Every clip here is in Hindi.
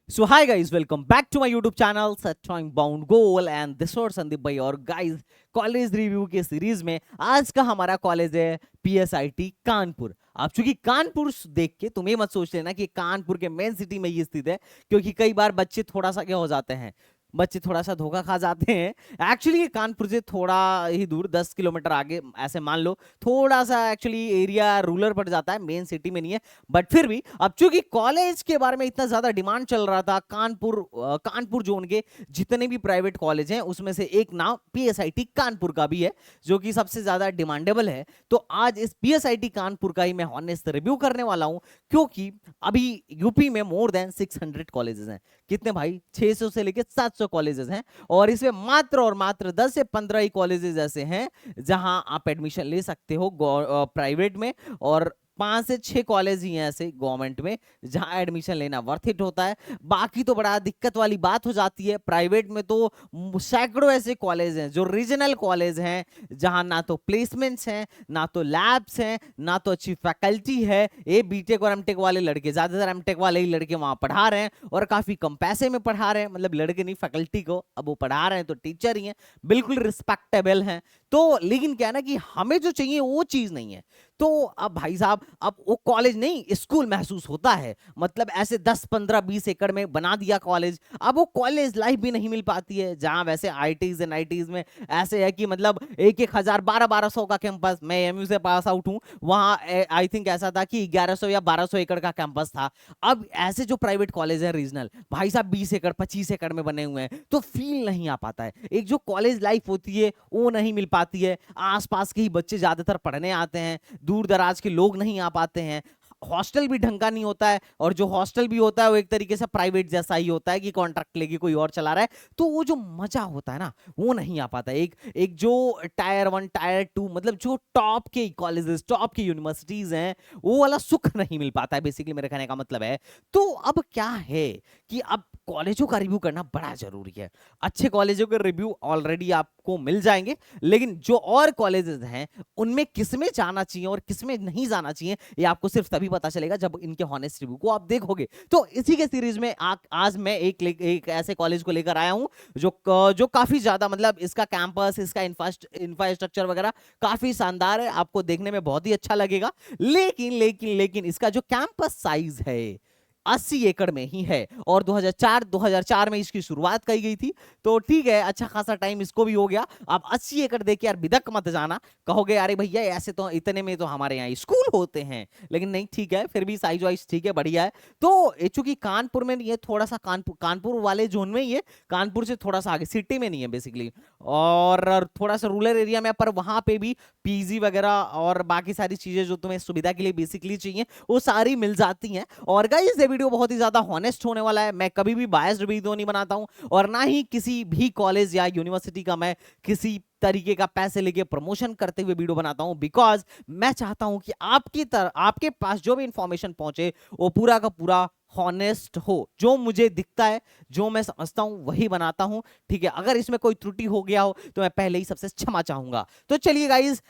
So hi guys, welcome back to my YouTube channel Time Bound Goal and this और संदीप भाई और गाइस कॉलेज रिव्यू के सीरीज में आज का हमारा कॉलेज है पीएसआईटी कानपुर। अब चूंकि कानपुर देख के तुम्हें मत सोच लेना कि कानपुर के मेन सिटी में ये स्थित है, क्योंकि कई बार बच्चे थोड़ा सा क्या हो जाते हैं, बच्चे थोड़ा सा धोखा खा जाते हैं। एक्चुअली ये कानपुर से थोड़ा ही दूर 10 किलोमीटर आगे ऐसे मान लो, थोड़ा सा एक्चुअली एरिया रूरल पड़ जाता है, मेन सिटी में नहीं है। बट फिर भी अब चूंकि कॉलेज के बारे में इतना ज्यादा डिमांड चल रहा था, कानपुर जोन के जितने भी प्राइवेट कॉलेज हैं उसमें से एक नाम पीएसआईटी कानपुर का भी है, जो कि सबसे ज्यादा डिमांडेबल है। तो आज इस पीएसआईटी कानपुर का ही मैं ऑनेस्ट रिव्यू करने वाला हूं, क्योंकि अभी यूपी में मोर देन 600 कॉलेजेस हैं। कितने भाई? 600 से लेके 700 कॉलेजेस हैं, और इसमें मात्र और मात्र 10 से 15 ही कॉलेजेस ऐसे हैं जहां आप एडमिशन ले सकते हो प्राइवेट में, और 5 से 6 कॉलेज ही हैं ऐसे गवर्नमेंट में जहां एडमिशन लेना वर्थ इट होता है। बाकी तो बड़ा दिक्कत वाली बात हो जाती है। प्राइवेट में तो सैकड़ों ऐसे कॉलेज हैं जो रीजनल कॉलेज हैं, जहां ना तो प्लेसमेंट्स हैं, ना तो लैब्स हैं, ना तो अच्छी फैकल्टी है। ये बीटेक और एमटेक वाले लड़के, ज्यादातर एमटेक वाले ही लड़के वहां पढ़ा रहे हैं, और काफी कम पैसे में पढ़ा रहे हैं। मतलब लड़के नहीं, फैकल्टी को अब वो पढ़ा रहे हैं तो टीचर ही हैं, बिल्कुल रिस्पेक्टेबल हैं। तो लेकिन क्या है ना कि हमें जो चाहिए वो चीज नहीं है। तो अब भाई साहब, अब वो कॉलेज नहीं स्कूल महसूस होता है। मतलब ऐसे 10 15 20 एकड़ में बना दिया कॉलेज। अब वो कॉलेज लाइफ भी नहीं मिल पाती है, जहां वैसे आईटीज एंड आईटीज में ऐसे है कि मतलब 1 1 हजार 12 1200 का कैंपस, मैं एमयू से पास आउट हूं, वहां आई थिंक ऐसा था कि 1100 या 1200 एकड़ का कैंपस था। अब ऐसे जो प्राइवेट कॉलेज है रीजनल, भाई साहब 20 एकड़ 25 एकड़ में बने हुए हैं, तो फील नहीं आ पाता है। एक जो कॉलेज लाइफ होती है वो नहीं मिल पाती है। आसपास के ही बच्चे ज्यादातर पढ़ने आते हैं, दूर दराज के लोग नहीं आ पाते हैं। हॉस्टल भी ढंग का नहीं होता है, और जो हॉस्टल भी होता है वो एक तरीके से प्राइवेट जैसा ही होता है कि कॉन्ट्रैक्ट लेके कोई और चला रहा है। तो वो जो मजा होता है ना, वो नहीं आ पाता। एक एक जो टायर 1 टायर 2, मतलब जो टॉप के कॉलेजेस, टॉप की यूनिवर्सिटीज हैं, वो वाला सुख नहीं मिल पाता है, बेसिकली मेरे कहने का मतलब है। तो अब क्या है कि अब कॉलेजों का रिव्यू करना बड़ा जरूरी है। अच्छे कॉलेजों के रिव्यू ऑलरेडी आपको मिल जाएंगे, लेकिन जो और कॉलेजेस हैं उनमें किसमें जाना चाहिए और किसमें नहीं जाना चाहिए, ये आपको सिर्फ तभी पता चलेगा जब इनके हॉनेस्ट रिव्यू को आप देखोगे। तो इसी के सीरीज में आज मैं एक ऐसे कॉलेज को लेकर आया हूं जो काफी ज्यादा, मतलब इसका कैंपस, इसका इंफ्रास्ट्रक्चर वगैरह काफी शानदार है, आपको देखने में बहुत ही अच्छा लगेगा। लेकिन इसका जो कैंपस साइज है 80 एकड़ में ही है, और 2004 में इसकी शुरुआत की गई थी। तो ठीक है, अच्छा खासा टाइम इसको भी हो गया। अब 80 एकड़ देके यार बिदक मत जाना, कहोगे अरे भैया ऐसे तो इतने में तो हमारे यहाँ स्कूल होते हैं। लेकिन नहीं, ठीक है, फिर भी साइज वाइज ठीक है, बढ़िया है। तो चूंकि कानपुर में नहीं है, थोड़ा सा कानपुर वाले जोन में ही है, कानपुर से थोड़ा सा आगे, सिटी में नहीं है बेसिकली, और थोड़ा सा रूरल एरिया में, पर वहां पे भी पीजी वगैरह और बाकी सारी चीजें जो तुम्हें सुविधा के लिए बेसिकली चाहिए वो सारी मिल जाती हैं। और गाइस ये वीडियो बहुत ही ज्यादा हॉनेस्ट होने वाला है। मैं कभी भी बायस्ड वीडियो नहीं बनाता हूं, और ना ही किसी भी कॉलेज या यूनिवर्सिटी का मैं किसी तरीके का पैसे लेके प्रमोशन करते हुए वीडियो बनाता हूं, बिकॉज मैं चाहता हूं कि आपके पास जो भी इंफॉर्मेशन पहुंचे वो पूरा का पूरा हॉनेस्ट हो। जो मुझे दिखता है, जो मैं समझता हूं, वही बनाता हूं। ठीक है, अगर इसमें कोई त्रुटि हो गया हो तो मैं पहले ही सबसे क्षमा चाहूंगा। तो चलिए गाइस,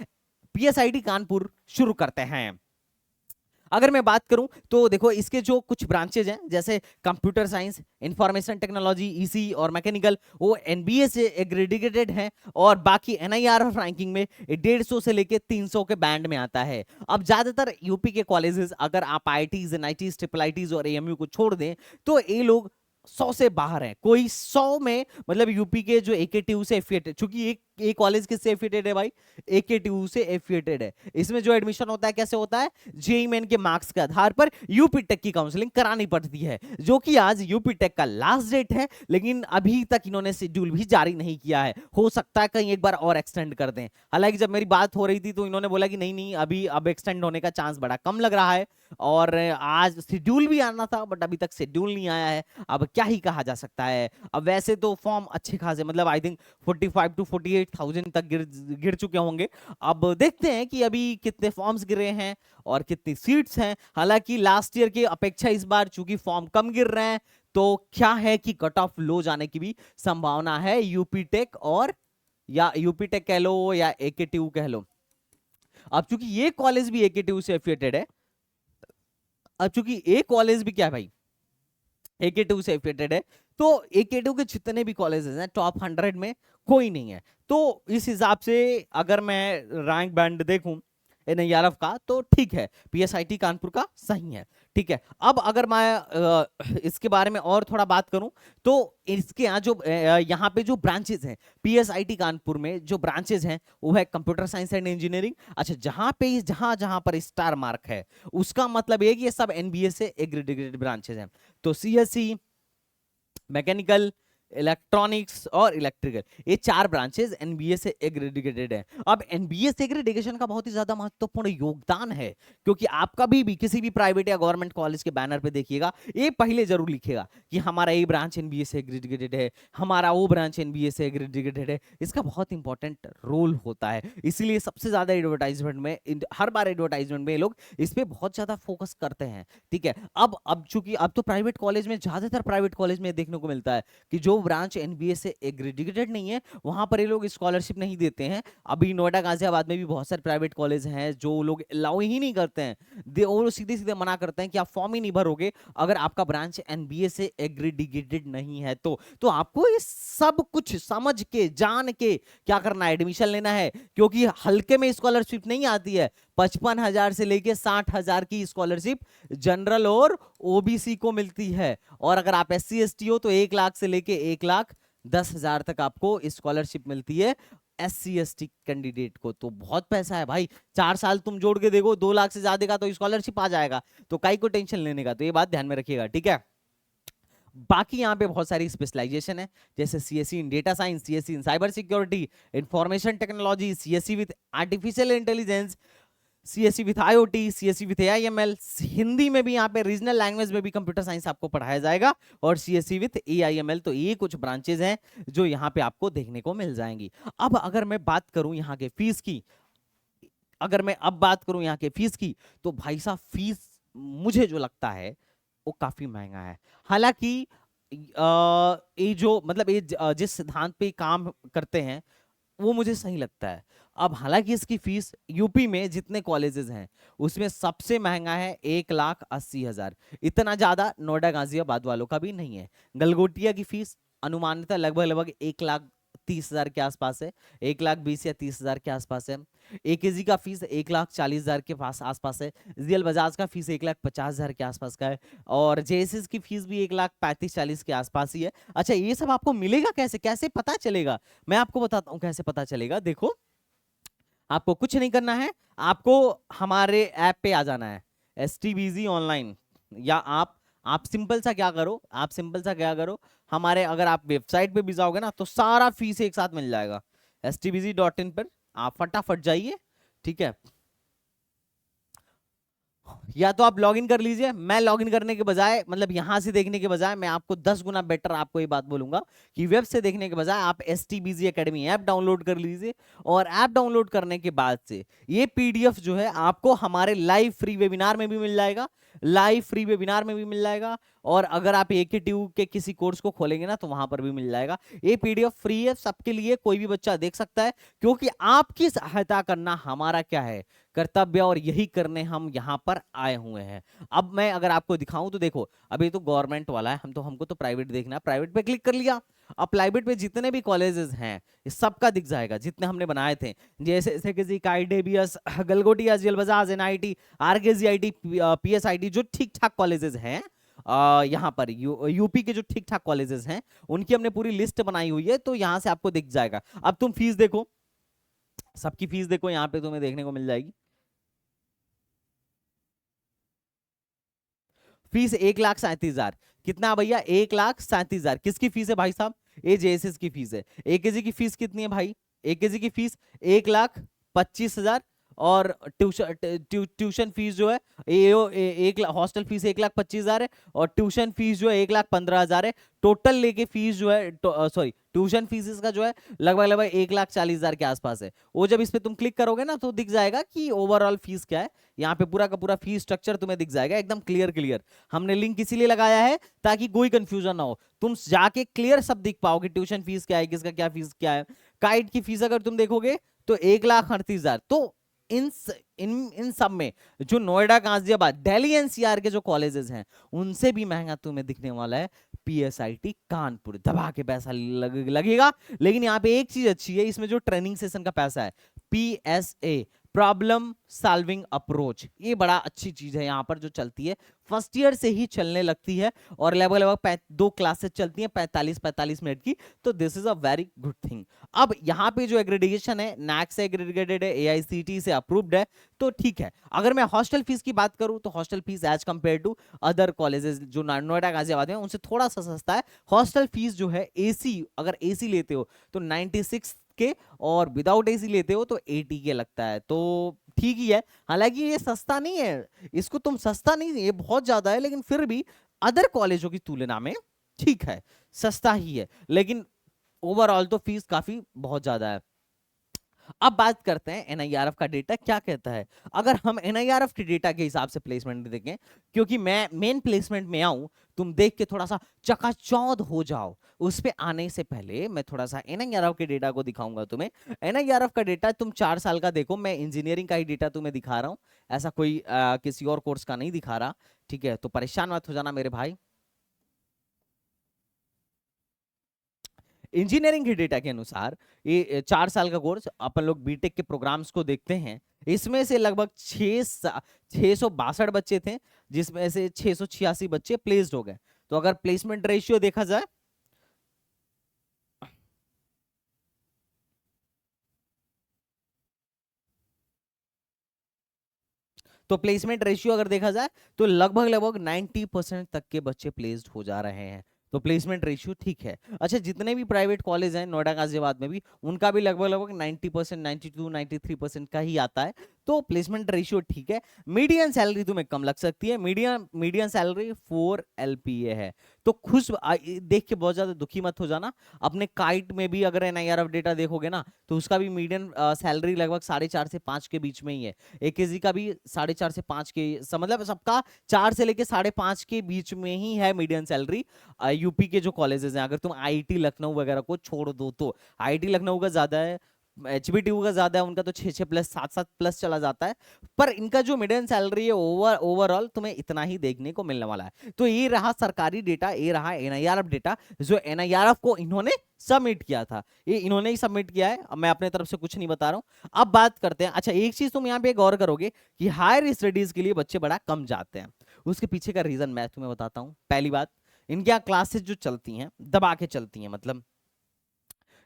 पीएसआईटी कानपुर शुरू करते हैं। अगर मैं बात करूं तो देखो, इसके जो कुछ ब्रांचेज हैं, जैसे computer science, information technology, EC और मैकेनिकल, वो एनबीए से एग्रीडिकेटेड हैं, और बाकी एनआईआर रैंकिंग में 150 से लेके 300 के बैंड में आता है। अब ज्यादातर यूपी के कॉलेजेस, अगर आप आईटीज, एनआईटीज, ट्रिपल आईटीज और एएमयू को छोड़ दें, तो ये लोग 100 से बाहर है। कोई 100 में, मतलब यूपी के जो एकेटीयू से एफिलिएटेड, चूंकि एक कॉलेज किससे एफिलिएटेड है भाई? एकेटीयू से एफिलिएटेड है। इसमें जो एडमिशन होता है कैसे होता है? जेईई मेन के मार्क्स के आधार पर यूपी टेक की काउंसलिंग करानी पड़ती है, जो कि आज यूपी टेक का लास्ट डेट है, लेकिन अभी तक इन्होंने शेड्यूल भी जारी नहीं किया है। हो सकता है कहीं एक बार और एक्सटेंड कर दें। हालांकि जब मेरी बात हो रही थी तो इन्होंने बोला कि नहीं नहीं, अभी अब एक्सटेंड होने का चांस बड़ा कम लग रहा है, और आज शेड्यूल भी आना था बट अभी तक शेड्यूल नहीं आया है। अब क्या ही कहा जा सकता है। अब वैसे तो फॉर्म अच्छे खासे, मतलब आई थिंक 45 to 48,000 तक गिर चुके होंगे। अब देखते हैं कि अभी कितने फॉर्म्स गिरे हैं और कितनी सीट्स हैं। हालांकि लास्ट ईयर की अपेक्षा इस बार चूंकि फॉर्म कम गिर रहे हैं, तो क्या है कि कट ऑफ लो जाने की भी संभावना है यूपी टेक, और या यूपी टेक कह लो या एकेटीयू कह लो। अब चूंकि ये कॉलेज भी एकेटीयू से एफिलिएटेड है, अब चूंकि ये कॉलेज भी क्या है भाई, AK2 से एफिलिएटेड है। तो AK2 के जितने भी कॉलेजेस हैं टॉप 100 में कोई नहीं है। तो इस हिसाब से अगर मैं रैंक बैंड देखूं NIRF का तो ठीक है, PSIT कानपुर का सही है। ठीक है, अब अगर मैं इसके बारे में और थोड़ा बात करूं तो इसके यहाँ जो यहाँ पे जो ब्रांचेस हैं PSIT कानपुर में, जो ब्रांचेस हैं वो है कंप्यूटर साइंस एंड इंजीनियरिंग। अच्छा, जहां पे जहां जहां पर स्टार मार्क है उसका मतलब ये कि ये सब NBA से एग्रीगेटेड ब्रांचेस हैं। तो CSE, मैकेनिकल, इलेक्ट्रॉनिक्स और इलेक्ट्रिकल, ये चार ब्रांचेस एनबीए से एग्रीगेटेड हैं। अब एनबीए से एग्रीगेशन का बहुत ही ज्यादा महत्वपूर्ण योगदान है, क्योंकि आप कभी भी किसी भी प्राइवेट या गवर्नमेंट कॉलेज के बैनर पे देखिएगा ये पहले जरूर लिखेगा कि हमारा ये ब्रांच एनबीए से एग्रीगेटेड है, हमारा वो ब्रांच एनबीए से एग्रीगेटेड है। इसका बहुत इंपॉर्टेंट रोल होता है, इसीलिए सबसे ज्यादा एडवर्टाइजमेंट में, हर बार एडवर्टाइजमेंट में ये लोग इस पे बहुत ज्यादा फोकस करते हैं। ठीक है, अब चूंकि अब तो प्राइवेट कॉलेज में, ज्यादातर प्राइवेट कॉलेज में देखने को मिलता है कि जो ब्रांच एनबीए से एग्रीगेटेड नहीं है वहां पर ये लोग स्कॉलरशिप नहीं देते हैं। अभी नोएडा गाजियाबाद में भी बहुत सारे प्राइवेट कॉलेज हैं जो लोग अलाउ ही नहीं करते हैं, वो सीधे सीधे मना करते हैं कि आप फॉर्म ही नहीं भरोगे अगर आपका ब्रांच एनबीए से एग्रीगेटेड नहीं है। तो आपको ये सब कुछ समझ के जान के क्या करना है, एडमिशन लेना है, क्योंकि हल्के में स्कॉलरशिप नहीं आती है। 55,000 से लेके 60,000 की स्कॉलरशिप जनरल और ओबीसी को मिलती है, और अगर आप SC ST हो तो 1 लाख से लेके 1,10,000 तक आपको स्कॉलरशिप मिलती है SC ST कैंडिडेट को। तो बहुत पैसा है भाई, 4 साल तुम जोड़ के देखो 2 लाख से ज्यादा का तो स्कॉलरशिप आ जाएगा, तो काई को टेंशन लेने का। तो ये बात ध्यान में रखिएगा, ठीक है। बाकी यहाँ पे बहुत सारी स्पेशलाइजेशन है, जैसे CSE in data science, CSE in cyber security, information technology, CSE with artificial intelligence, CSE with IoT, CSE with AIML। Hindi में भी यहाँ पे रीजनल लैंग्वेज में भी कंप्यूटर साइंस आपको पढ़ाया जाएगा, और CSE विथ AIML। तो ये कुछ ब्रांचेज हैं जो यहाँ पे आपको देखने को मिल जाएंगी। अब अगर मैं बात करूं यहाँ के फीस की, तो भाई साहब फीस मुझे जो लगता है वो काफी महंगा है। हालांकि ये जो मतलब ये जिस सिद्धांत पे काम करते हैं वो मुझे सही लगता है। अब हालांकि इसकी फीस यूपी में जितने कॉलेजेस हैं उसमें सबसे महंगा है 1,80,000। इतना ज्यादा नोएडा गाजियाबाद वालों का भी नहीं है। गलगोटिया की फीस अनुमानित लगभग लगभग 1,30,000 के आसपास है, 1,20,000 या 30,000 के आसपास है। AKG का फीस 1,40,000 के पास आसपास है। ZL बजाज का फीस 1,50,000 के आसपास का है, और JSS की फीस भी 1,35,40 के आसपास ही है। अच्छा, ये सब आपको मिलेगा कैसे, कैसे पता चलेगा? मैं आपको बताता हूँ कैसे पता चलेगा। देखो, आपको कुछ नहीं करना है, आपको हमारे ऐप पे आ जाना है STBZ ऑनलाइन, या आप सिंपल सा क्या करो, हमारे अगर आप वेबसाइट पे भी जाओगे ना तो सारा फीस एक साथ मिल जाएगा। STBZ.in पर आप फटाफट जाइए, ठीक है। या तो आप लॉगिन कर लीजिए, मैं लॉगिन करने के बजाय, मतलब यहां से देखने के बजाय, मैं आपको 10 गुना बेटर आपको ये बात बोलूंगा कि वेब से देखने के बजाय आप STBZ एकेडमी ऐप डाउनलोड कर लीजिए, और ऐप डाउनलोड करने के बाद से ये PDF जो है आपको हमारे लाइव फ्री वेबिनार में भी मिल जाएगा, और अगर आप AKTU के किसी कोर्स को खोलेंगे ना तो वहां पर भी मिल जाएगा। ये PDF फ्री है सबके लिए, कोई भी बच्चा देख सकता है, क्योंकि आपकी सहायता करना हमारा क्या है, कर्तव्य, और यही करने हम यहाँ पर आए हुए हैं। अब मैं अगर आपको दिखाऊं तो देखो, अभी तो गवर्नमेंट वाला है, हमको तो प्राइवेट देखना है, प्राइवेट पे क्लिक कर लिया। अब प्राइवेट पे जितने भी कॉलेजेस हैं सबका दिख जाएगा, जितने हमने बनाए थे, जैसे SKG, KIDBS, Galgotia, ZL Bajaj, NIT, RKGIT, PSIT, जो ठीक ठाक कॉलेजेस हैं यहाँ पर यूपी के जो ठीक ठाक कॉलेजेस हैं उनकी हमने पूरी लिस्ट बनाई हुई है, तो यहाँ से आपको दिख जाएगा। अब तुम फीस देखो, सबकी फीस देखो, यहाँ पे तुम्हें देखने को मिल जाएगी। फीस 1,37,000। कितना भैया? 1,37,000। किसकी फीस है भाई साहब? ये JSS की फीस है। AKG की फीस कितनी है भाई? AKG की फीस 1,25,000, और ट्यूशन फीस जो है एक हॉस्टल फीस 1,25,000 है, और ट्यूशन फीस जो है 1,15,000 है। टोटल लेके फीस जो है, सॉरी, ट्यूशन फीस इसका जो है लगभग लगभग 1,40,000 के आसपास है। वो जब इस पे तुम क्लिक करोगे ना तो दिख जाएगा कि ओवरऑल फीस क्या है। यहाँ पे पूरा का पूरा फीस स्ट्रक्चर तुम्हें दिख जाएगा, एकदम क्लियर। हमने लिंक इसीलिए लगाया है ताकि कोई कंफ्यूजन ना हो, तुम जाके क्लियर सब दिख पाओगे, ट्यूशन फीस क्या है, किसका क्या फीस क्या है। काइट की फीस अगर तुम देखोगे तो 1,38,000। तो इन इन इन सब में जो नोएडा गाजियाबाद दिल्ली एनसीआर के जो कॉलेजेस हैं उनसे भी महंगा तुम्हें दिखने वाला है पीएसआईटी कानपुर। दबा के पैसा लगेगा। लेकिन यहाँ पे एक चीज अच्छी है, इसमें जो ट्रेनिंग सेशन का पैसा है पीएसए, प्रॉब्लम सॉल्विंग अप्रोच, ये बड़ा अच्छी चीज है यहाँ पर जो चलती है, फर्स्ट ईयर से ही चलने लगती है और लगभग लगभग 2 क्लासेस चलती हैं 45-45 मिनट की। तो this is a very good thing. अब यहाँ पे जो एग्रेडिएशन है नैक से एग्रेडेड है, एआईसीटी से अप्रूव्ड है, तो ठीक है। अगर मैं हॉस्टल फीस की बात करूं तो hostel fees as compare to other colleges जो नोएडा गाजियाबाद में उनसे थोड़ा सा सस्ता है। हॉस्टल फीस जो है एसी, अगर एसी लेते हो तो 96 के और विदाउट एसी लेते हो तो 80 के लगता है, तो ठीक ही है। हालांकि ये सस्ता नहीं है, इसको तुम सस्ता नहीं, ये बहुत ज्यादा है, लेकिन फिर भी अदर कॉलेजों की तुलना में ठीक है, सस्ता ही है, लेकिन ओवरऑल तो फीस काफी बहुत ज्यादा है। अब बात करते हैं एनआईआरएफ का डेटा क्या कहता है। अगर हम एनआईआरएफ के डेटा के हिसाब से प्लेसमेंट देखें, क्योंकि मैं मेन प्लेसमेंट में आऊं, तुम देख के थोड़ा सा चकाचौंध हो जाओ, उस पे आने से पहले मैं थोड़ा सा एनआईआरएफ के डेटा को दिखाऊंगा तुम्हें। एनआईआरएफ का डेटा तुम 4 साल का देखो, मैं इंजीनियरिंग का ही डेटा तुम्हें दिखा रहा हूं, ऐसा कोई किसी और कोर्स का नहीं दिखा रहा, ठीक है? तो परेशान मत हो जाना मेरे भाई। इंजीनियरिंग के डेटा के अनुसार ये 4 साल का कोर्स, अपन लोग बीटेक के प्रोग्राम्स को देखते हैं, इसमें से लगभग 662 बच्चे थे, जिसमें से 686 बच्चे प्लेस्ड हो गए। तो अगर प्लेसमेंट रेशियो देखा जाए, तो प्लेसमेंट रेशियो अगर देखा जाए तो लगभग लगभग 90% तक के बच्चे प्लेस्ड हो जा रहे हैं। तो प्लेसमेंट रेशियो ठीक है। अच्छा, जितने भी प्राइवेट कॉलेज हैं नोएडा गाजियाबाद में भी, उनका भी लगभग लगभग 90%, 92-93% का ही आता है। तो प्लेसमेंट रेशियो ठीक है। मीडियन सैलरी तुम्हें कम लग सकती है, मीडियन मीडियन सैलरी 4 LPA है। तो खुश देख के बहुत ज्यादा दुखी मत हो जाना। अपने काइट में भी अगर एनआईआरएफ डेटा देखोगे ना, तो उसका भी मीडियन सैलरी लगभग 4.5 से 5 के बीच में ही है। एकेजी का भी 4.5 से 5 के, मतलब सबका 4 से लेके 5.5 के बीच में ही है मीडियन सैलरी। यूपी के जो कॉलेजेस हैं, अगर तुम आईआईटी लखनऊ वगैरह को छोड़ दो तो आईआईटी लखनऊ का ज्यादा है, एचबीटीयू का ज्यादा है, उनका तो 6-6 प्लस 7-7 प्लस चला जाता है। पर इनका जो मिडियन सैलरी है ओवरऑल तुम्हें इतना ही देखने को मिलने वाला है। तो ये रहा सरकारी डेटा, ये रहा एनआईआरएफ डेटा, जो एनआईआरएफ को इन्होंने सबमिट किया था, ये इन्होंने ही सबमिट किया है, मैं अपने तरफ से कुछ नहीं बता रहा हूं। अब बात करते हैं, अच्छा एक चीज तुम यहाँ पे गौर करोगे कि हायर स्टडीज के लिए बच्चे बड़ा कम जाते हैं। उसके पीछे का रीजन मैं तुम्हें बताता हूँ। पहली बात, इनके यहाँ क्लासेस जो चलती हैं दबा के चलती हैं, मतलब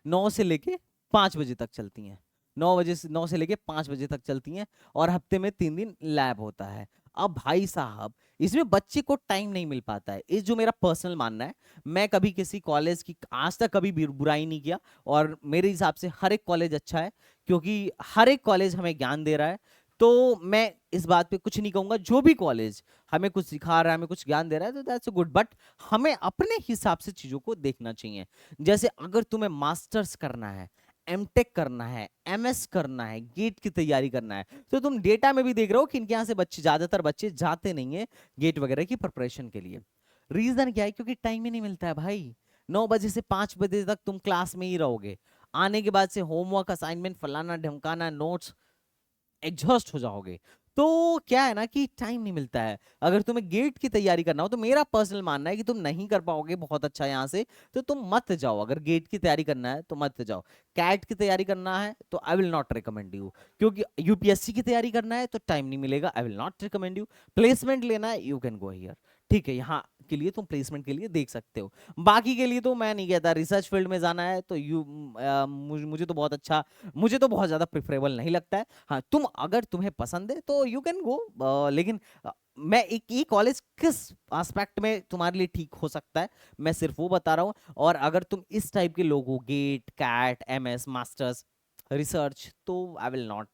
9 से लेके 5 बजे तक चलती हैं, 9 से लेके 5 बजे तक चलती हैं, और हफ्ते में 3 दिन लैब होता है। अब भाई साहब, इसमें बच्चे को टाइम नहीं मिल पाता है, इस जो मेरा पर्सनल मानना है। मैं कभी किसी कॉलेज की आज तक कभी भी बुराई नहीं किया, और मेरे हिसाब से हर एक कॉलेज अच्छा है, क्योंकि हर एक कॉलेज हमें ज्ञान दे रहा है। तो मैं इस बात पे कुछ नहीं कहूंगा, जो भी कॉलेज हमें कुछ सिखा रहा है, हमें कुछ ज्ञान दे रहा है, तो दैट्स गुड, बट हमें अपने हिसाब से चीजों को देखना चाहिए। जैसे अगर तुम्हें मास्टर्स करना है, एमटेक करना है, एमएस करना है, गेट की तैयारी करना है, तो तुम डेटा में भी देख रहे हो कि इनके यहाँ से बच्चे, ज्यादातर बच्चे जाते नहीं है गेट वगैरह की प्रिपरेशन के लिए। रीजन क्या है? क्योंकि टाइम ही नहीं मिलता है भाई। 9 बजे से 5 बजे तक तुम क्लास में ही रहोगे, आने के बाद से होमवर्क, असाइनमेंट, फलाना ढमकाना, नोट्स, एग्जॉस्ट हो जाओगे। तो क्या है ना कि टाइम नहीं मिलता है। अगर तुम्हें गेट की तैयारी करना हो, तो मेरा पर्सनल मानना है कि तुम नहीं कर पाओगे बहुत अच्छा यहाँ से, तो तुम मत जाओ। अगर गेट की तैयारी करना है तो मत जाओ। कैट की तैयारी करना है तो I will not recommend you, क्योंकि यूपीएससी की तैयारी करना है तो टाइम नहीं मिलेगा, आई will not recommend you. Placement लेना है, यू कैन गो हियर, ठीक है? यहाँ के लिए तुम प्लेसमेंट के लिए देख सकते हो। बाकी के लिए तो मैं नहीं कहता, रिसर्च फील्ड में जाना है तो मुझे तो बहुत अच्छा, मुझे तो बहुत ज्यादा प्रिफरेबल नहीं लगता है। हाँ, तुम अगर तुम्हें पसंद है तो यू कैन गो, लेकिन मैं एक ये कॉलेज किस एस्पेक्ट में तुम्हारे लिए ठीक हो सकता है, मैं सिर्फ वो बता रहा हूँ। और अगर तुम इस टाइप के लोग हो, GATE, CAT, MS, masters, research, तो I will not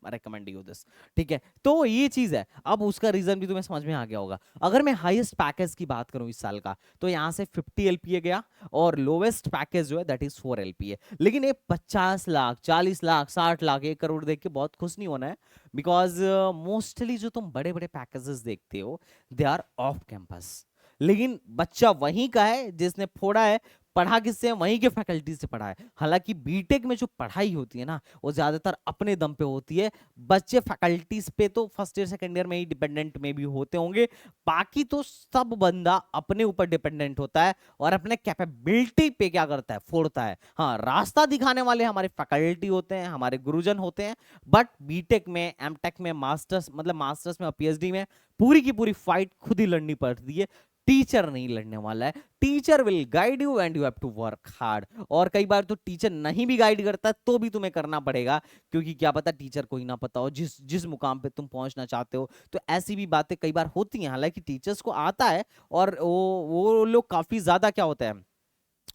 recommend you this, ठीक है? तो ये चीज है। अब उसका रीजन भी तुम्हें समझ में आ गया होगा। अगर मैं हाईएस्ट पैकेज की बात करूं इस साल का, तो यहां से 50 LPA गया, और लोवेस्ट पैकेज जो है दैट इज 4 LPA। लेकिन ये 50 लाख, 40 लाख, 60 लाख, 1 करोड़ देख के बहुत खुश नहीं होना है, बिकॉज मोस्टली जो तुम बड़े बड़े पैकेजेस देखते हो, दे आर ऑफ कैंपस। लेकिन बच्चा वहीं का है जिसने फोड़ा है पढ़ा किससे है? वहीं के फैकल्टी से पढ़ा है। हालांकि बीटेक में जो पढ़ाई होती है ना वो ज्यादातर अपने दम पे होती है। बच्चे फैकल्टीज पे तो फर्स्ट ईयर सेकंड ईयर में ही डिपेंडेंट में भी होते होंगे, बाकी तो सब बंदा अपने ऊपर डिपेंडेंट होता है और अपने कैपेबिलिटी पे क्या करता है, फोड़ता है। हाँ, रास्ता दिखाने वाले हमारे फैकल्टी होते हैं, हमारे गुरुजन होते हैं, बट बीटेक में, एमटेक में, मास्टर्स मतलब मास्टर्स में और पीएचडी में पूरी की पूरी फाइट खुद ही लड़नी पड़ती है। टीचर नहीं लड़ने वाला है। Teacher will guide you and you have to work hard. और कई बार तो टीचर नहीं भी गाइड करता तो भी तुम्हें करना पड़ेगा, क्योंकि क्या पता टीचर को ही ना पता हो जिस जिस मुकाम पे तुम पहुंचना चाहते हो। तो ऐसी भी बातें कई बार होती हैं। हालांकि टीचर्स को आता है और वो लोग काफी ज्यादा क्या होता है,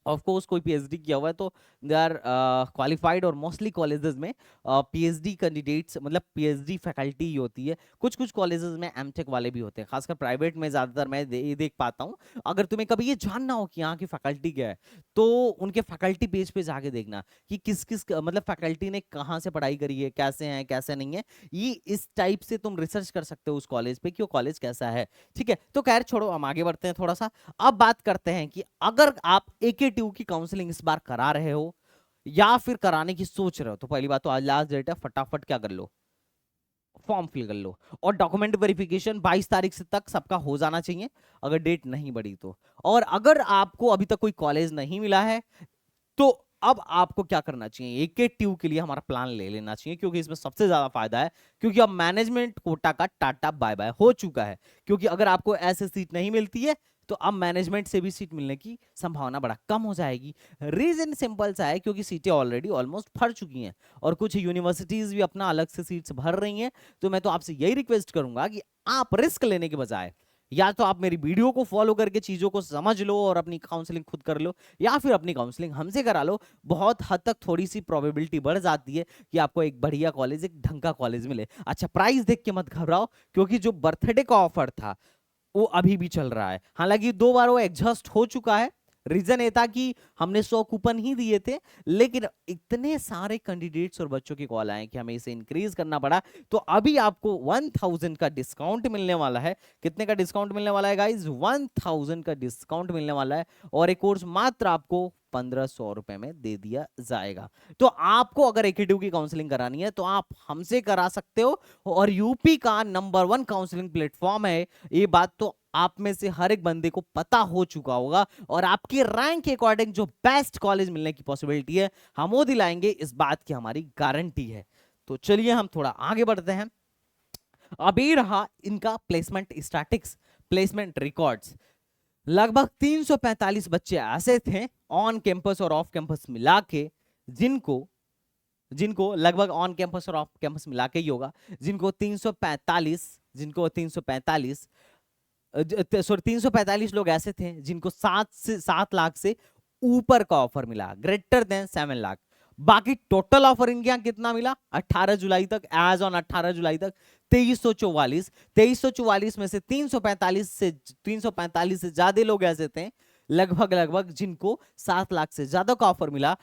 ऑफ कोर्स कोई पीएचडी किया हुआ है तो दे आर क्वालिफाइड। और मोस्टली कॉलेजेस में पीएचडी कैंडिडेट्स मतलब पीएचडी फैकल्टी ही होती है। कुछ कुछ कॉलेजेस में एमटेक वाले भी होते हैं, खासकर प्राइवेट में ज्यादातर मैं देख पाता हूँ। अगर तुम्हें कभी ये जानना हो कि यहाँ की फैकल्टी क्या है तो उनके फैकल्टी पेज पे जाके देखना कि किस किस मतलब फैकल्टी ने कहाँ से पढ़ाई करी है, कैसे हैं कैसे नहीं है। ये इस टाइप से तुम रिसर्च कर सकते हो उस कॉलेज पे कि वो कॉलेज कैसा है। ठीक है, तो खैर छोड़ो, हम आगे बढ़ते हैं थोड़ा सा। अब बात करते हैं कि अगर आप AKTU की काउंसलिंग इस बार करा रहे हो या फिर कराने की सोच रहे हो, तो पहली बात तो आज लास्ट डेट है, फटाफट क्या कर लो, फॉर्म फिल कर लो। और डॉक्यूमेंट वेरिफिकेशन 22 तारीख से तक सबका हो जाना चाहिए, अगर डेट नहीं बढ़ी तो। और अगर आपको अभी तक कोई कॉलेज नहीं मिला है तो अब आपको क्या करना चाहिए, AKTU के लिए हमारा प्लान ले लेना चाहिए, क्योंकि इसमें सबसे ज्यादा फायदा है। क्योंकि अब मैनेजमेंट कोटा का टाटा बाय बाय हो चुका है। क्योंकि अगर आपको ऐसे सीट नहीं मिलती है तो अब मैनेजमेंट से भी सीट मिलने की संभावना बड़ा कम हो जाएगी। रीजन सिंपल सा है, क्योंकि सीटें ऑलरेडी ऑलमोस्ट भर चुकी हैं और कुछ यूनिवर्सिटीज भी अपना अलग से सीट्स भर रही हैं। तो मैं तो आपसे यही रिक्वेस्ट करूंगा कि आप रिस्क लेने के बजाय या तो आप मेरी वीडियो को फॉलो करके चीजों को समझ लो और अपनी काउंसलिंग खुद कर लो, या फिर अपनी काउंसलिंग हमसे करा लो। बहुत हद तक थोड़ी सी प्रोबेबिलिटी बढ़ जाती है कि आपको एक बढ़िया कॉलेज, एक ढंग का कॉलेज मिले। अच्छा, प्राइस देख के मत घबराओ, क्योंकि जो बर्थडे का ऑफर था वो अभी भी चल रहा है। हालांकि 2 बार वो एडजस्ट हो चुका है। रीजन ये था कि हमने 100 कूपन ही दिए थे, लेकिन इतने सारे कैंडिडेट्स और बच्चों की कॉल आए कि हमें इसे इंक्रीज करना पड़ा। तो अभी आपको 1000 का डिस्काउंट मिलने वाला है। कितने का डिस्काउंट मिलने वाला है गाइज? 1000 का डिस्काउंट मिलने वाला है और एक कोर्स मात्र आपको 1500 रुपए में दे दिया जाएगा। तो आपको अगर AKTU की काउंसलिंग करानी है तो आप हमसे करा सकते हो, और यूपी का नंबर 1 काउंसलिंग प्लेटफॉर्म है, ये बात तो आप में से हर एक बंदे को पता हो चुका होगा। और आपकी रैंक के अकॉर्डिंग जो बेस्ट कॉलेज मिलने की पॉसिबिलिटी है हम वो दिलाएंगे, इस बात की हमारी गारंटी है। तो चलिए हम थोड़ा आगे बढ़ते हैं। अभी रहा इनका प्लेसमेंट स्टैटिक्स, प्लेसमेंट रिकॉर्ड्स। लगभग 345 बच्चे ऐसे थे ऑन कैंपस और ऑफ कैंपस मिला के, जिनको जिनको लगभग ऑन कैंपस और ऑफ कैंपस मिला के ही होगा, जिनको 345 सॉरी 345 लोग ऐसे थे जिनको 7 लाख से ऊपर का ऑफर मिला, ग्रेटर देन 7 लाख। बाकी टोटल ऑफर इनके यहाँ कितना मिला 18 जुलाई तक, एज ऑन 18 जुलाई तक 2344 में से 345 से ज्यादा लोग ऐसे थे लगभग जिनको 7 लाख से ज्यादा का ऑफर मिला।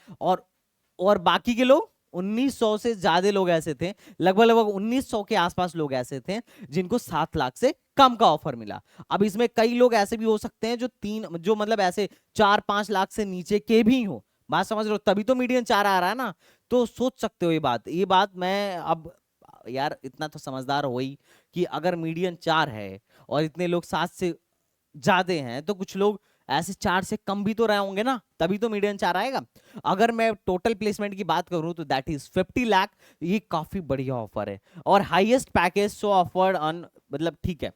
और बाकी के लोग 1900 से ज्यादा लोग ऐसे थे, लगभग 1900 के आसपास लोग ऐसे थे जिनको 7 लाख से कम का ऑफर मिला। अब इसमें कई लोग ऐसे भी हो सकते हैं जो मतलब ऐसे 4-5 लाख से नीचे के भी हो। बात समझ रहे हो? तभी तो मीडियन 4 आ रहा है ना। तो सोच सकते हो ये बात मैं अब यार इतना तो समझदार हो ही कि अगर मीडियन 4 है और इतने लोग 7 से ज्यादा हैं तो कुछ लोग ऐसे 4 से कम भी तो रहे होंगे ना, तभी तो मीडियन 4 आएगा। अगर मैं टोटल प्लेसमेंट की बात करूं तो दैट इज 50 लाख। ये काफी बढ़िया ऑफर है और highest package so offered on, मतलब ठीक है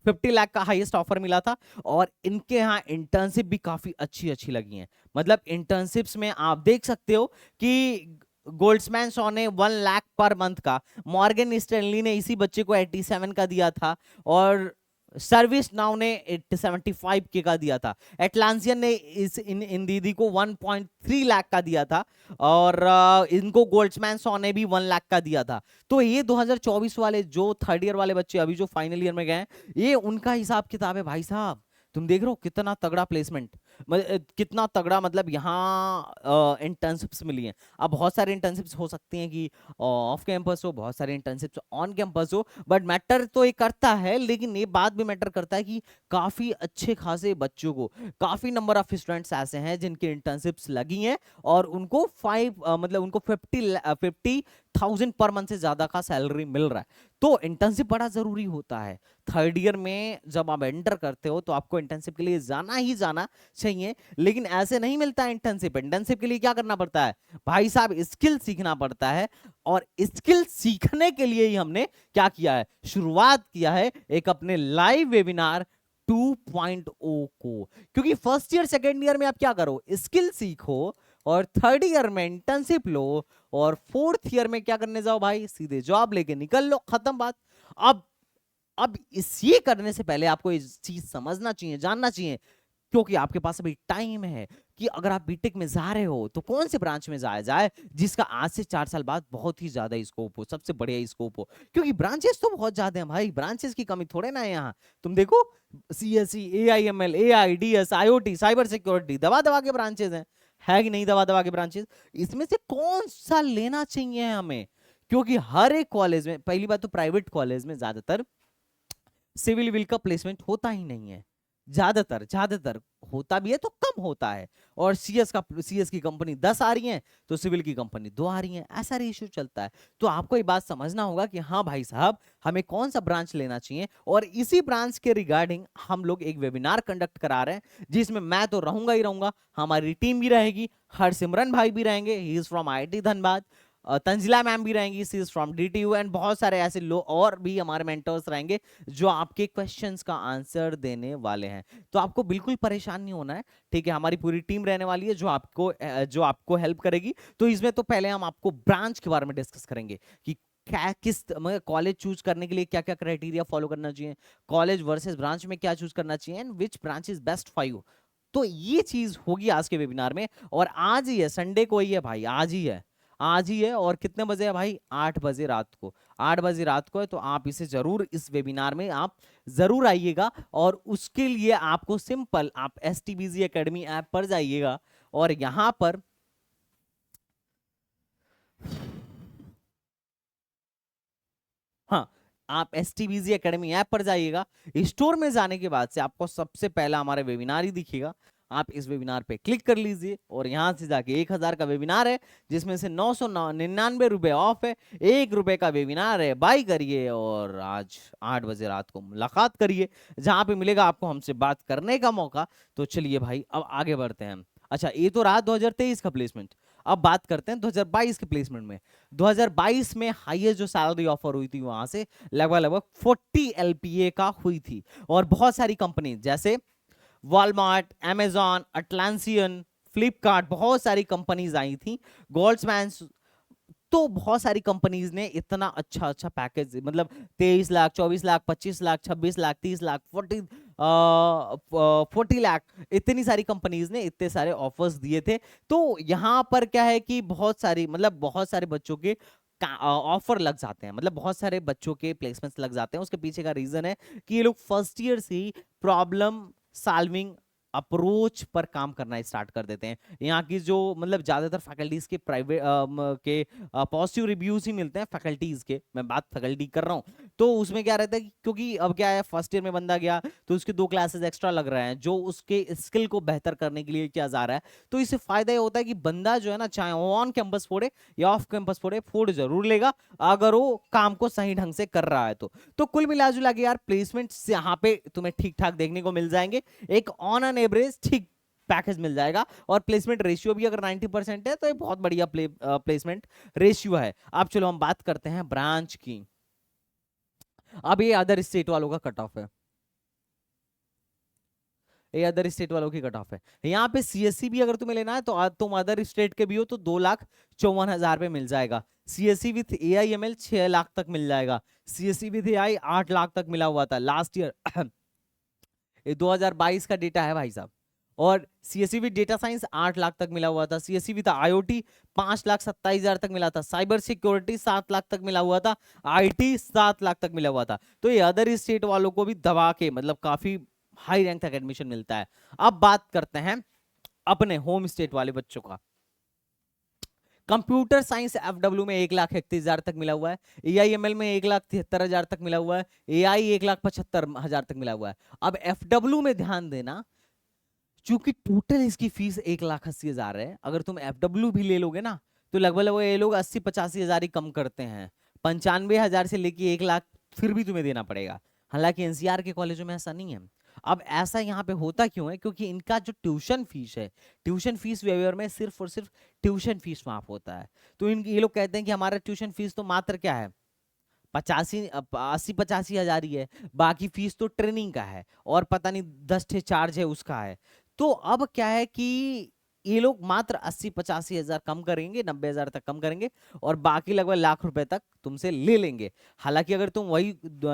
50 लाख का हाईएस्ट ऑफर मिला था। और इनके यहाँ इंटर्नशिप भी काफी अच्छी लगी हैं। मतलब इंटर्नशिप्स में आप देख सकते हो कि गोल्ड्समैन सॉ ने 1 लाख पर मंथ का, मॉर्गन स्टैनली ने इसी बच्चे को 87 का दिया था, और सर्विस नाउ ने 75 के का दिया था। एटलांसियन ने इन दीदी को 1.3 लाख का दिया था, और इनको गोल्ड्समैन सॉ ने भी 1 लाख का दिया था। तो ये 2024 वाले जो थर्ड ईयर वाले बच्चे अभी जो फाइनल ईयर में गए, ये उनका हिसाब किताब है भाई साहब। तुम देख रहे हो कितना तगड़ा प्लेसमेंट। कितना तगड़ा, मतलब यहाँ इंटर्नशिप्स मिली हैं। अब बहुत सारे इंटर्नशिप्स हो सकती हैं कि ऑफ कैंपस हो, बहुत सारे इंटर्नशिप्स ऑन कैंपस हो, बट मैटर तो ये करता है, लेकिन ये बात भी मैटर करता है कि काफी अच्छे खासे बच्चों को, काफी नंबर ऑफ स्टूडेंट्स ऐसे हैं जिनकी इंटर्नशिप्स लगी हैं और उनको मतलब उनको 50,000 पर मंथ से ज्यादा का सैलरी मिल रहा है। तो इंटर्नशिप बड़ा जरूरी होता है। थर्ड ईयर में जब आप एंटर करते हो तो आपको इंटर्नशिप के लिए जाना ही जाना चाहिए, लेकिन ऐसे नहीं मिलता है इंटर्नशिप। इंटर्नशिप के लिए क्या करना पड़ता है भाई साहब, स्किल सीखना पड़ता है। और स्किल सीखने के लिए ही हमने क्या किया है, शुरुआत किया है एक अपने लाइव वेबिनार 2.0 को। क्योंकि फर्स्ट ईयर सेकेंड ईयर में आप क्या करो, स्किल सीखो, और थर्ड ईयर में इंटर्नशिप लो, और फोर्थ ईयर में क्या करने जाओ भाई, सीधे जॉब लेके निकल लो, खत्म बात। अब इस ये करने से पहले आपको ये चीज समझना चाहिए, जानना चाहिए, क्योंकि आपके पास अभी टाइम है कि अगर आप बीटेक में जा रहे हो तो कौन से ब्रांच में जाया जाए जिसका आज से 4 साल बाद बहुत ही ज्यादा स्कोप हो, सबसे बढ़िया स्कोप हो। क्योंकि ब्रांचेस तो बहुत ज्यादा हैं भाई, ब्रांचेस की कमी थोड़े ना है यहाँ। तुम देखो, CSE, AIML, AIDS, IoT, cyber security, दवा दवा के ब्रांचेस हैं, है कि नहीं, दवा दवा के ब्रांचेस। इसमें से कौन सा लेना चाहिए हमें, क्योंकि हर एक कॉलेज में, पहली बात तो प्राइवेट कॉलेज में ज्यादातर सिविल विल का प्लेसमेंट होता ही नहीं है, ज्यादातर ज्यादातर होता भी है तो कम होता है। और सीएस की कंपनी 10 आ रही है तो सिविल की कंपनी 2 आ रही है, ऐसा रेशियो चलता है। तो आपको ये बात समझना होगा कि हाँ भाई साहब, हमें कौन सा ब्रांच लेना चाहिए। और इसी ब्रांच के रिगार्डिंग हम लोग एक वेबिनार कंडक्ट करा रहे हैं, जिसमें मैं तो रहूंगा ही रहूंगा, हमारी टीम भी रहेगी, हरसिमरन भाई भी रहेंगे, he is from IIT Dhanbad, Tanzila ma'am भी रहेंगी, सी इज फ्रॉम डीटीयू, एंड बहुत सारे ऐसे लोग और भी हमारे मेंटर्स रहेंगे जो आपके क्वेश्चंस का आंसर देने वाले हैं। तो आपको बिल्कुल परेशान नहीं होना है, ठीक है। हमारी पूरी टीम रहने वाली है जो आपको हेल्प करेगी। तो इसमें तो पहले हम आपको ब्रांच के बारे में डिस्कस करेंगे कि क्या, किस कॉलेज चूज करने के लिए क्या क्या क्राइटेरिया फॉलो करना चाहिए, कॉलेज वर्सेस ब्रांच में क्या चूज करना चाहिए, and which branch is best for you. तो ये चीज होगी आज के वेबिनार में। और आज ही है, संडे को ही है भाई, आज ही है, आज ही है। और कितने बजे है भाई, 8 बजे रात को, 8 बजे रात को है। तो आप इसे जरूर, इस वेबिनार में आप जरूर आइएगा। और उसके लिए आपको सिंपल, आप एसटीबीजी एकेडमी ऐप पर जाइएगा, और यहां पर हाँ, आप एसटीबीजी एकेडमी ऐप पर जाइएगा। स्टोर में जाने के बाद से आपको सबसे पहला हमारा वेबिनार ही दिखेगा, आप इस वेबिनार पे क्लिक कर लीजिए, और यहां से जाके 1000 का वेबिनार है, जिसमें से 999 रुपए ऑफ है, 1 रुपए का वेबिनार है, बाई करिए और आज 8 बजे रात को मुलाकात करिए, जहां पे मिलेगा आपको हमसे बात करने का मौका। तो चलिए भाई, अब आगे बढ़ते हैं। अच्छा, ये तो रहा 2023 का प्लेसमेंट। अब बात करते हैं 2022 के प्लेसमेंट में। 2022 में हाईएस्ट जो सैलरी ऑफर हुई थी वहां से लगभग 40 एलपीए का हुई थी। और बहुत सारी कंपनी जैसे वॉलमार्ट, अमेजॉन, अटलांसियन, फ्लिपकार्ट, बहुत सारी कंपनीज आई थी, गोल्ड्समैन, तो बहुत सारी कंपनीज ने इतना अच्छा अच्छा पैकेज, मतलब 23 लाख, 24 लाख, 25 लाख, 26 लाख, 30 लाख, 40 लाख, इतनी सारी कंपनीज ने इतने सारे ऑफर्स दिए थे। तो यहां पर क्या है कि बहुत सारी, मतलब बहुत सारे बच्चों के ऑफर लग जाते हैं, मतलब बहुत सारे बच्चों के प्लेसमेंट्स लग जाते हैं। उसके पीछे का रीजन है कि ये लोग फर्स्ट ईयर से ही प्रॉब्लम सॉल्विंग अप्रोच पर काम करना स्टार्ट कर देते हैं। यहाँ की जो, मतलब ज्यादातर फैकल्टीज के प्राइवेट के पॉजिटिव रिव्यूज ही मिलते हैं फैकल्टीज के, मैं बात फैकल्टी कर रहा हूँ। तो उसमें क्या रहता है कि क्योंकि अब क्या है, फर्स्ट ईयर में बंदा गया तो उसके 2 क्लासेस एक्स्ट्रा लग रहे हैं, जो उसके स्किल को बेहतर करने के लिए किया जा रहा है। तो इससे फायदा ये होता है कि बंदा जो है ना, चाहे वो ऑन कैंपस फोड़े या ऑफ कैंपस फोड़े, फोड़ जरूर लेगा अगर वो काम को सही ढंग से कर रहा है। तो कुल मिला जुला के यार, प्लेसमेंट्स यहाँ पे तुम्हें ठीक ठाक देखने को मिल जाएंगे, एक ऑन एन एवरेज ठीक पैकेज मिल जाएगा। और प्लेसमेंट रेशियो भी अगर 90% है तो ये बहुत बढ़िया प्लेसमेंट रेशियो है। अब चलो हम बात करते हैं ब्रांच की। अब ये अदर स्टेट वालों का कट ऑफ है, ये अदर स्टेट वालों की कट ऑफ है। यहाँ पे सीएससी भी अगर तुम्हें लेना है तो तुम अदर स्टेट के भी हो तो 2,54,000 पे मिल जाएगा। सीएससी विथ एआईएमएल 6 लाख तक मिल जाएगा। सीएससी विथ एआई 8 लाख तक मिला हुआ था लास्ट ईयर। ये 2022 का डेटा है भाई साहब। और CSC with data science 8 lakh तक मिला हुआ था। सीएससी विद आईओटी 5,27,000 तक मिला था। साइबर सिक्योरिटी 7 लाख तक मिला हुआ था। आईटी 7 लाख तक मिला हुआ था। तो ये अदर स्टेट वालों को भी दबा के, मतलब काफी हाई रैंक तक एडमिशन मिलता है। अब बात करते हैं अपने होम स्टेट वाले बच्चों का। कंप्यूटर साइंस एफडब्ल्यू में 1,31,000 तक मिला हुआ है, एआईएमएल में 1,73,000 तक मिला हुआ है, एआई 1,75,000 तक मिला हुआ है। अब एफडब्ल्यू में ध्यान देना, चूंकि टोटल इसकी फीस 1,80,000 है, अगर तुम एफडब्ल्यू भी ले लोगे ना तो लगभग लगभग ये लोग 80-85,000 ही कम करते हैं। 95,000 से लेके 1,00,000 फिर भी तुम्हें देना पड़ेगा। हालांकि एनसीआर के कॉलेजों में ऐसा नहीं है। अब ऐसा यहाँ पे होता क्यों है? क्योंकि इनका जो ट्यूशन फीस है, ट्यूशन फीस वेवर में सिर्फ और सिर्फ ट्यूशन फीस माफ होता है। तो ये लोग कहते हैं कि हमारा ट्यूशन फीस तो मात्र क्या है, 80-85,000 ही है, बाकी फीस तो ट्रेनिंग का है और पता नहीं 10 ठे चार्ज है उसका है। तो अब क्या है कि ये लोग मात्र 80-85,000 कम करेंगे, 90,000 तक कम करेंगे और बाकी लगभग लाख रुपए तक तुमसे ले लेंगे। हालांकि अगर तुम वही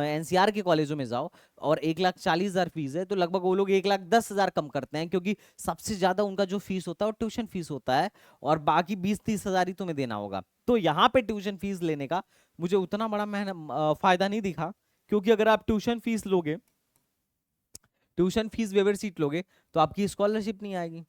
एनसीआर के कॉलेजों में जाओ और 1,40,000 फीस है तो लगभग वो लोग 1,10,000 कम करते हैं, क्योंकि सबसे ज्यादा उनका जो फीस होता है वो ट्यूशन फीस होता है और बाकी 20-30,000 ही तुम्हें देना होगा। तो यहाँ पे ट्यूशन फीस लेने का मुझे उतना बड़ा फायदा नहीं दिखा, क्योंकि अगर आप ट्यूशन फीस लोगे, ट्यूशन फीस वेवर सीट लोगे तो आपकी स्कॉलरशिप नहीं आएगी,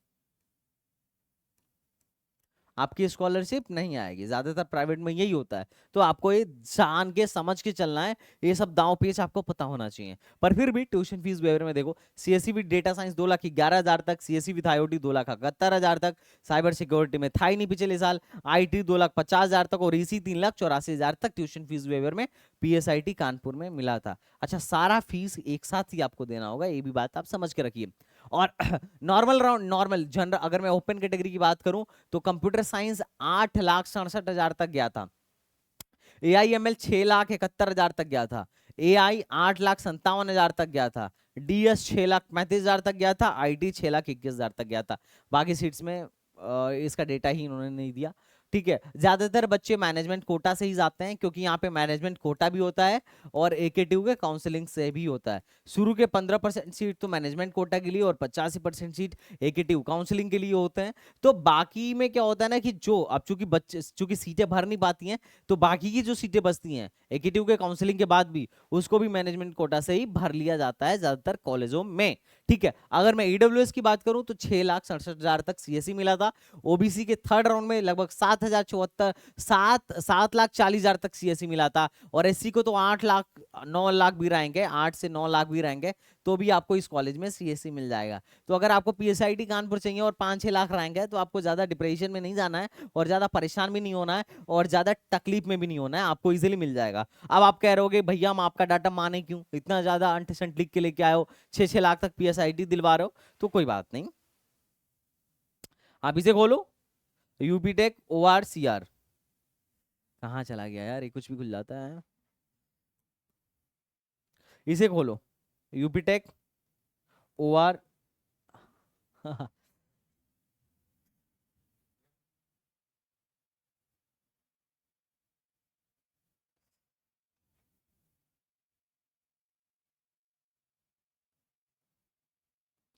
आपकी स्कॉलरशिप नहीं आएगी। ज्यादातर प्राइवेट में यही होता है। तो आपको ये जान के समझ के चलना है, ये सब दांव पेच आपको पता होना चाहिए। पर फिर भी ट्यूशन फीस वेवर में देखो, सीएससी विद डेटा साइंस 2,11,000 तक, सीएससी विद आईओटी 2,71,000 तक, साइबर सिक्योरिटी में था ही नहीं पिछले साल, आईटी 2,50,000 तक और इसी 3,84,000 तक ट्यूशन फीस वेवर में पीएसआईटी कानपुर में मिला था। अच्छा, सारा फीस एक साथ ही आपको देना होगा, ये भी बात आप समझ के रखिए। और नॉर्मल राउंड, नॉर्मल जनरल, अगर मैं ओपन कैटेगरी की बात करूं तो कंप्यूटर साइंस 8,67,000 तक गया था, एआईएमएल 6,71,000 तक गया था, एआई 8,57,000 तक गया था, डीएस 6,35,000 तक गया था, आईटी 6,21,000 तक गया था। बाकी सीट्स में इसका डेटा ही इन्होंने नहीं दिया। ठीक है, ज्यादातर बच्चे मैनेजमेंट कोटा से ही जाते हैं, क्योंकि यहाँ पे मैनेजमेंट कोटा भी होता है और एकेटीयू के काउंसलिंग से भी होता है। शुरू के 15% सीट तो मैनेजमेंट कोटा के लिए और 85% सीट एकेटीयू काउंसलिंग के लिए होते हैं। तो बाकी में क्या होता है ना कि जो अब चूंकि बच्चे चूंकि सीटें भर नहीं पाती हैं, तो बाकी की जो सीटें बचती हैं एकेटीयू के काउंसलिंग के बाद भी, उसको भी मैनेजमेंट कोटा से ही भर लिया जाता है ज्यादातर कॉलेजों में। ठीक है, अगर मैं ईडब्ल्यूएस की बात करूं तो 6,67,000 तक सीएससी मिला था, ओबीसी के थर्ड राउंड में लगभग 7,40,000 तक सीएससी मिला था, और एससी को तो 8,00,000 9,00,000 भी रहेंगे, 8 से 9,00,000 भी रहेंगे तो भी आपको इस कॉलेज में सीएससी मिल जाएगा। तो अगर आपको पीएसआईटी कानपुर चाहिए और 5-6 लाख रहेंगे तो आपको ज्यादा डिप्रेशन में नहीं जाना है और ज्यादा परेशान भी नहीं होना है और ज्यादा तकलीफ में भी नहीं होना है, आपको इजीली मिल जाएगा। अब आप कह रहे हो भैया हम आपका डाटा माने क्यों, इतना ज्यादा अंट संट लिख के लेके आए हो, 6-6 लाख तक पीएसआईटी दिलवा रहे हो, तो कोई बात नहीं, आप इसे खोलो, यूपी टेक ORCR। कहाँ चला गया यार, ये कुछ भी खुल जाता है, इसे खोलो, यूपी टेक OR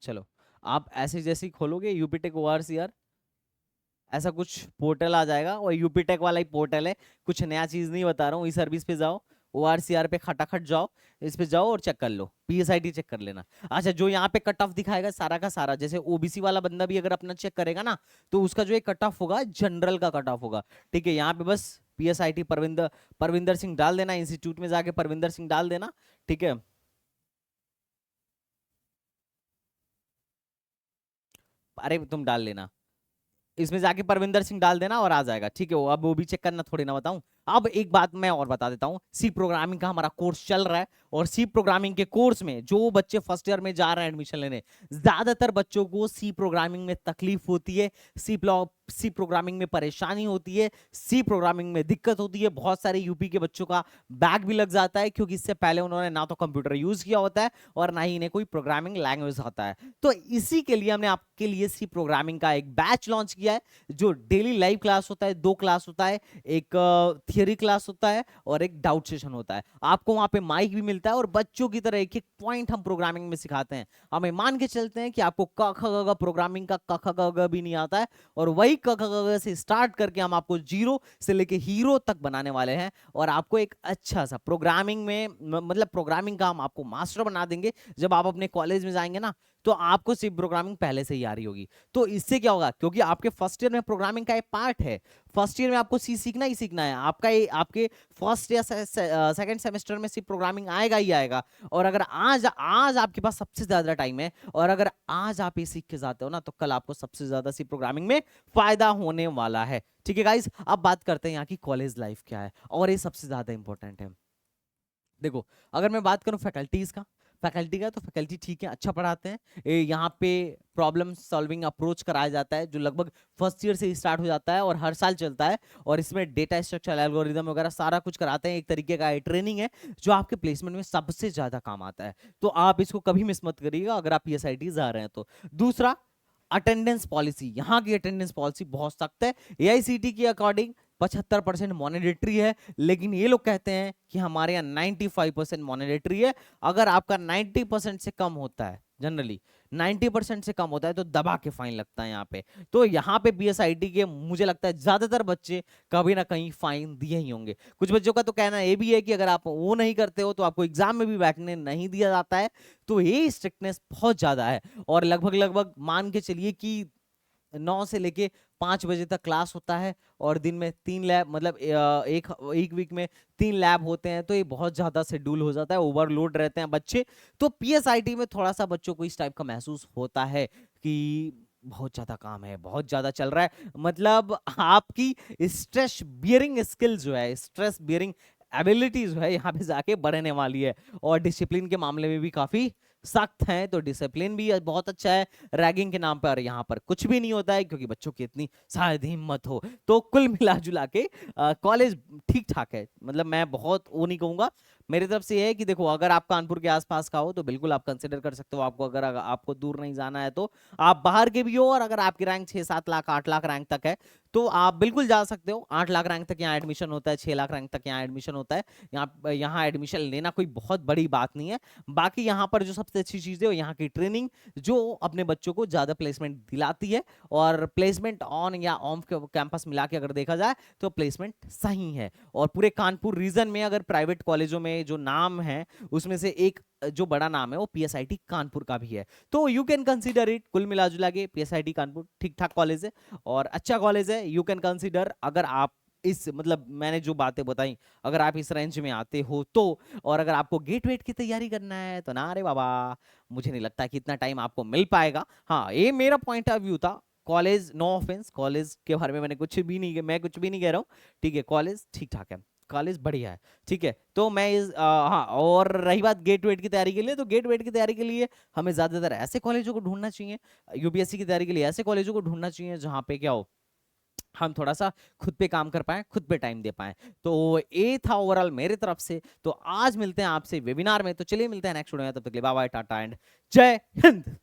चलो, आप ऐसे जैसे ही खोलोगे यूपी टेक ORCR, ऐसा कुछ पोर्टल आ जाएगा और यूपी टेक वाला ही पोर्टल है, कुछ नया चीज नहीं बता रहा हूँ। इस सर्विस पे जाओ, ORCR पे खटाखट जाओ, इस पे जाओ और चेक कर लो, पीएसआईटी चेक कर लेना। अच्छा, जो यहाँ पे कट ऑफ दिखाएगा सारा का सारा, जैसे ओबीसी वाला बंदा भी अगर अपना चेक करेगा ना तो उसका जो एक कट ऑफ होगा जनरल का कट ऑफ होगा। ठीक है, यहाँ पे बस पीएसआईटी परविंदर सिंह डाल देना, इंस्टीट्यूट में जाके परविंदर सिंह डाल देना। ठीक है, अरे तुम डाल लेना, इसमें जाके परविंदर सिंह डाल देना और आ जाएगा। ठीक है, वो अब वो भी चेक करना थोड़ी ना बताऊं। अब एक बात मैं और बता देता हूं, सी प्रोग्रामिंग का हमारा कोर्स चल रहा है और सी प्रोग्रामिंग के कोर्स में जो बच्चे फर्स्ट ईयर में जा रहे हैं एडमिशन लेने, ज्यादातर बच्चों को सी प्रोग्रामिंग में तकलीफ होती है, सी प्रोग्रामिंग में परेशानी होती है, सी प्रोग्रामिंग में दिक्कत होती है। बहुत सारे यूपी के बच्चों का बैक भी लग जाता है, क्योंकि इससे पहले उन्होंने ना तो कंप्यूटर यूज किया होता है और ना ही इन्हें कोई प्रोग्रामिंग लैंग्वेज आता है। तो इसी के लिए हमने आपके लिए सी प्रोग्रामिंग का एक बैच लॉन्च किया है, जो डेली लाइव क्लास होता है, 2 क्लास होता है, एक थियरी क्लास होता है और एक डाउट सेशन होता है। आपको वहां पे माइक भी मिलता है और बच्चों की तरह एक एक पॉइंट हम प्रोग्रामिंग में सिखाते हैं। हमें मान के चलते हैं कि आपको क ख ग प्रोग्रामिंग का क ख ग भी नहीं आता है और वही से स्टार्ट करके हम आपको जीरो से लेके हीरो तक बनाने वाले हैं और आपको एक अच्छा सा प्रोग्रामिंग में मतलब प्रोग्रामिंग का हम आपको मास्टर बना देंगे। जब आप अपने कॉलेज में जाएंगे ना तो आपको सिर्फ प्रोग्रामिंग पहले से ही आ रही होगी। तो इससे क्या होगा, क्योंकि आपके फर्स्ट ईयर में प्रोग्रामिंग का एक पार्ट है, फर्स्ट ईयर में आपको सी सीखना ही सीखना है। आपका आपके फर्स्ट या सेकंड सेमेस्टर में सिर्फ प्रोग्रामिंग आएगा ही आएगा। और अगर आज आज आपके पास सबसे ज्यादा टाइम है और अगर आज आप ये सीख के जाते हो ना तो कल आपको सबसे ज्यादा सी प्रोग्रामिंग में फायदा होने वाला है। ठीक है गाइस, अब बात करते हैं यहाँ की कॉलेज लाइफ क्या है और ये सबसे ज्यादा इंपॉर्टेंट है। देखो, अगर मैं बात करूं फैकल्टीज का, फैकल्टी का, तो फैकल्टी ठीक है, अच्छा पढ़ाते हैं। यहाँ पे प्रॉब्लम सॉल्विंग अप्रोच कराया जाता है जो लगभग फर्स्ट ईयर से स्टार्ट हो जाता है और हर साल चलता है। और इसमें डेटा स्ट्रक्चर, एल्गोरिदम वगैरह सारा कुछ कराते हैं। एक तरीके का ट्रेनिंग है जो आपके प्लेसमेंट में सबसे ज्यादा काम आता है। तो आप इसको कभी मिस मत करिएगा अगर आप पीएसआईटी जा रहे हैं तो। दूसरा, अटेंडेंस पॉलिसी, यहाँ की अटेंडेंस पॉलिसी बहुत सख्त है। एआईसीटी के अकॉर्डिंग 75% मॉनिटरी है, लेकिन ये लोग कहते हैं कि हमारे यहाँ 95% मॉनिटरी है। अगर आपका 90% से कम होता है, जनरली 90% से कम होता है तो दबा के फाइन लगता है यहाँ पे। तो यहाँ पे बीएसआईटी के मुझे लगता है ज्यादातर बच्चे कभी ना कहीं फाइन दिए ही होंगे। कुछ बच्चों का तो कहना ये भी है कि अगर आप वो नहीं करते हो तो आपको एग्जाम में भी बैठने नहीं दिया जाता है। तो ये स्ट्रिक्टनेस बहुत ज्यादा है और लगभग लगभग मान के चलिए कि 9 से लेके 5 बजे तक क्लास होता है और दिन में 3 लैब, मतलब एक वीक में 3 लैब होते हैं। तो ये बहुत ज्यादा शेड्यूल हो जाता है, ओवरलोड रहते हैं बच्चे। तो पीएसआईटी में थोड़ा सा बच्चों को इस टाइप का महसूस होता है कि बहुत ज्यादा काम है, बहुत ज्यादा चल रहा है। मतलब आपकी स्ट्रेस बियरिंग स्किल जो है, स्ट्रेस बियरिंग एबिलिटी जो है यहाँ पे जाके बढ़ने वाली है। और डिसिप्लिन के मामले में भी काफी सख्त हैं, तो डिसिप्लिन भी बहुत अच्छा है। रैगिंग के नाम पर यहाँ पर कुछ भी नहीं होता है क्योंकि बच्चों की इतनी शायद हिम्मत हो। तो कुल मिला जुला के कॉलेज ठीक ठाक है, मतलब मैं बहुत वो नहीं कहूंगा। मेरी तरफ से ये है कि देखो, अगर आप कानपुर के आसपास का हो तो बिल्कुल आप कंसिडर कर सकते हो। आपको अगर आपको दूर नहीं जाना है तो आप बाहर के भी हो और अगर आपकी रैंक 6-7 लाख 8 लाख रैंक तक है तो आप बिल्कुल जा सकते हो। 8 लाख रैंक तक यहाँ एडमिशन होता है, 6 लाख रैंक तक यहाँ एडमिशन होता है। यहाँ एडमिशन लेना कोई बहुत बड़ी बात नहीं है। बाकी यहाँ पर जो सबसे अच्छी चीज है वो यहाँ की ट्रेनिंग, जो अपने बच्चों को ज्यादा प्लेसमेंट दिलाती है। और प्लेसमेंट ऑन या ऑफ कैंपस मिला के अगर देखा जाए तो प्लेसमेंट सही है। और पूरे कानपुर रीजन में अगर प्राइवेट कॉलेजों में जो नाम है उसमें से एक जो बड़ा नाम है वो पीएसआईटी कानपुर का भी है। तो यू कैन कंसीडर इट, कुल मिला जुला के पीएसआईटी कानपुर ठीक ठाक कॉलेज है और अच्छा कॉलेज है। यू कैन कंसीडर, अगर आप इस मतलब मैंने जो बातें बताई अगर आप इस रेंज में आते हो तो। और अगर आपको गेट वेट की तैयारी करना है तो ना रे बाबा, मुझे नहीं लगता कि इतना टाइम आपको मिल पाएगा। हाँ, ये मेरा पॉइंट ऑफ व्यू था। कॉलेज, नो ऑफेंस, कॉलेज के बारे में मैंने कुछ भी नहीं, मैं कुछ भी नहीं कह रहा हूँ। ठीक है, कॉलेज ठीक ठाक है, कॉलेज बढ़िया है। ठीक है, तो मैं हाँ, और रही बात गेट वेट की तैयारी के लिए, तो गेट वेट की तैयारी के लिए हमें ज्यादातर ऐसे कॉलेजों को ढूंढना चाहिए, यूपीएससी की तैयारी के लिए ऐसे कॉलेजों को ढूंढना चाहिए जहां पे क्या हो, हम थोड़ा सा खुद पे काम कर पाए, खुद पे टाइम दे पाए। तो ये था ओवरऑल मेरे तरफ से। तो आज मिलते हैं आपसे वेबिनार में, तो चलिए मिलते हैं नेक्स्ट वीडियो में, तब तक के लिए बाय बाय, टाटा एंड जय हिंद।